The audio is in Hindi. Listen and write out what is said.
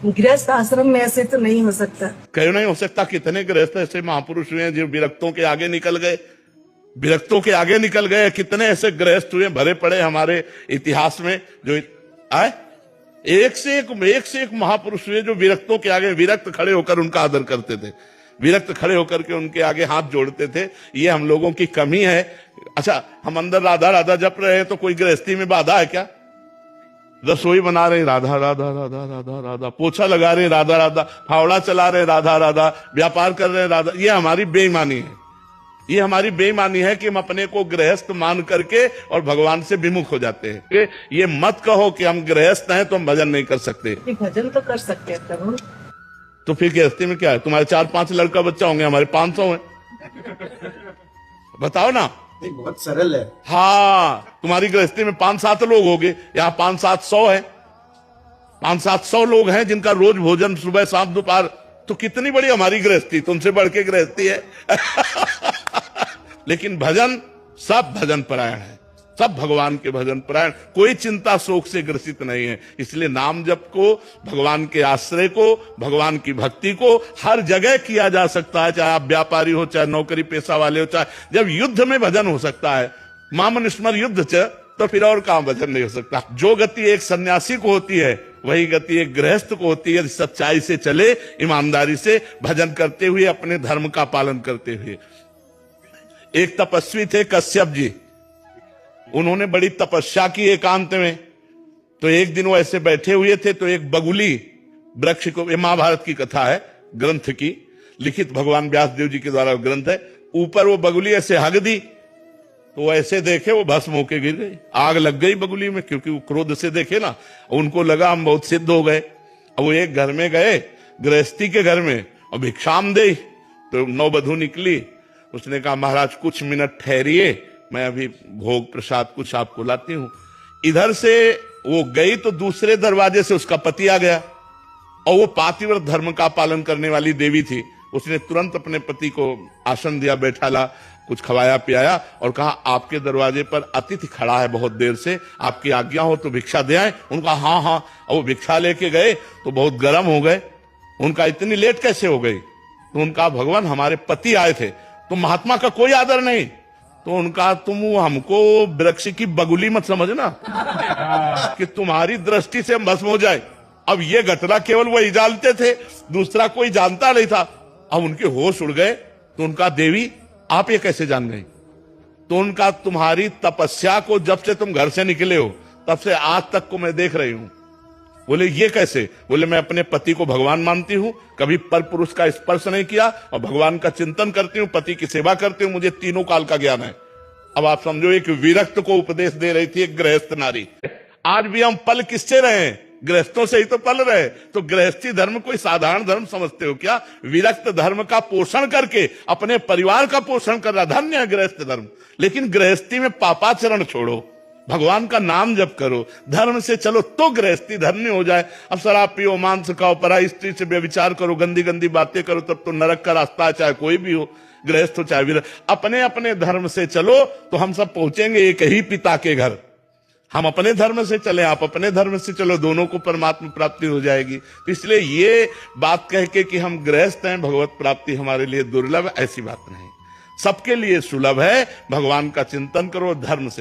गृहस्थ आश्रम में ऐसे तो नहीं हो सकता। क्यों नहीं हो सकता? कितने गृहस्थ ऐसे महापुरुष हुए हैं जो विरक्तों के आगे निकल गए, विरक्तों के आगे निकल गए। कितने ऐसे गृहस्थ हुए भरे पड़े हमारे इतिहास में जो आए, एक से एक महापुरुष हुए जो विरक्तों के आगे, विरक्त खड़े होकर उनका आदर करते थे, विरक्त खड़े होकर के उनके आगे हाथ जोड़ते थे। ये हम लोगों की कमी है। अच्छा, हम अंदर राधा राधा जप रहे हैं तो कोई गृहस्थी में बाधा है क्या? रसोई बना रहे राधा राधा राधा राधा राधा, पोछा लगा रहे राधा राधा, फावड़ा चला रहे राधा राधा, व्यापार कर रहे राधा। ये हमारी बेईमानी है, ये हमारी बेईमानी है कि हम अपने को गृहस्थ मान करके और भगवान से विमुख हो जाते हैं। ये मत कहो कि हम गृहस्थ हैं तो हम भजन नहीं कर सकते। भजन तो कर सकते हैं प्रभु। तो फिर गृहस्थी में क्या है? तुम्हारे 4-5 लड़का बच्चा होंगे, हमारे 500 हैं। बताओ ना, बहुत सरल है। हाँ, तुम्हारी गृहस्थी में 5-7 लोग होंगे, यहाँ 5-700 है, 500-700 लोग हैं जिनका रोज भोजन सुबह शाम दोपहर। तो कितनी बड़ी हमारी गृहस्थी, तुमसे बढ़ के गृहस्थी है। लेकिन भजन, सब भजन परायण है, सब भगवान के भजन परायण, कोई चिंता शोक से ग्रसित नहीं है। इसलिए नाम जप को, भगवान के आश्रय को, भगवान की भक्ति को हर जगह किया जा सकता है, चाहे आप व्यापारी हो, चाहे नौकरी पेशा वाले हो, चाहे जब युद्ध में भजन हो सकता है। मामन स्मर युद्ध च, तो फिर और कहां भजन नहीं हो सकता। जो गति एक सन्यासी को होती है वही गति एक गृहस्थ को होती है। सच्चाई से चले, ईमानदारी से भजन करते हुए, अपने धर्म का पालन करते हुए। एक तपस्वी थे कश्यप जी, उन्होंने बड़ी तपस्या की एकांत में। तो एक दिन वो ऐसे बैठे हुए थे तो एक बगुली वृक्ष को, ये महाभारत की कथा है, ग्रंथ की, लिखित भगवान व्यास देव जी के द्वारा ग्रंथ है। ऊपर वो बगुली ऐसे हग दी तो ऐसे देखे वो भस्म होके गिर गई, आग लग गई बगुली में, क्योंकि वो क्रोध से देखे ना, उनको लगा हम बहुत सिद्ध हो गए। अब वो एक घर में गए, गृहस्थी के घर में, और भिक्षाम दे। तो नौबधू निकली, उसने कहा महाराज कुछ मिनट ठहरिए, मैं अभी भोग प्रसाद कुछ आपको लाती हूं। इधर से वो गई तो दूसरे दरवाजे से उसका पति आ गया, और वो पातिव्रत धर्म का पालन करने वाली देवी थी। उसने तुरंत अपने पति को आसन दिया, बैठाला, कुछ खवाया पियाया और कहा आपके दरवाजे पर अतिथि खड़ा है बहुत देर से, आपकी आज्ञा हो तो भिक्षा दे आए। उनका हाँ हाँ। और वो भिक्षा लेके गए तो बहुत गर्म हो गए। उनका इतनी लेट कैसे हो गई? तो उनका भगवान हमारे पति आए थे, तो महात्मा का कोई आदर नहीं। तो उनका तुम हमको वृक्ष की बगुली मत समझना कि तुम्हारी दृष्टि से हम भस्म हो जाए। अब ये घटना केवल वही जानते थे, दूसरा कोई जानता नहीं था। अब उनके होश उड़ गए। तो उनका देवी आप ये कैसे जान गई? तो उनका तुम्हारी तपस्या को जब से तुम घर से निकले हो तब से आज तक को मैं देख रही हूं। बोले ये कैसे? बोले मैं अपने पति को भगवान मानती हूं, कभी पर पुरुष का स्पर्श नहीं किया, और भगवान का चिंतन करती हूं, पति की सेवा करती हूं, मुझे तीनों काल का ज्ञान है। अब आप समझो, एक विरक्त को उपदेश दे रही थी एक गृहस्थ नारी। आज भी हम पल किससे रहे? गृहस्थों से ही तो पल रहे। तो गृहस्थी धर्म कोई साधारण धर्म समझते हो क्या? विरक्त धर्म का पोषण करके अपने परिवार का पोषण कर रहा, धन्य है गृहस्थ धर्म। लेकिन गृहस्थी में पापाचरण छोड़ो, भगवान का नाम जप करो, धर्म से चलो, तो गृहस्थी धर्म हो जाए। अब शराब पियो, मांस खाओ, पराई स्त्री से व्यभिचार करो, गंदी गंदी बातें करो, तब तो नरक का रास्ता है, चाहे कोई भी हो, गृहस्थ हो चाहे विरक्त। अपने अपने धर्म से चलो तो हम सब पहुंचेंगे एक ही पिता के घर। हम अपने धर्म से चले, आप अपने धर्म से चलो, दोनों को परमात्मा प्राप्ति हो जाएगी। तो इसलिए ये बात कह के कि हम गृहस्थ हैं, भगवत प्राप्ति हमारे लिए दुर्लभ, ऐसी बात नहीं, सबके लिए सुलभ है। भगवान का चिंतन करो, धर्म से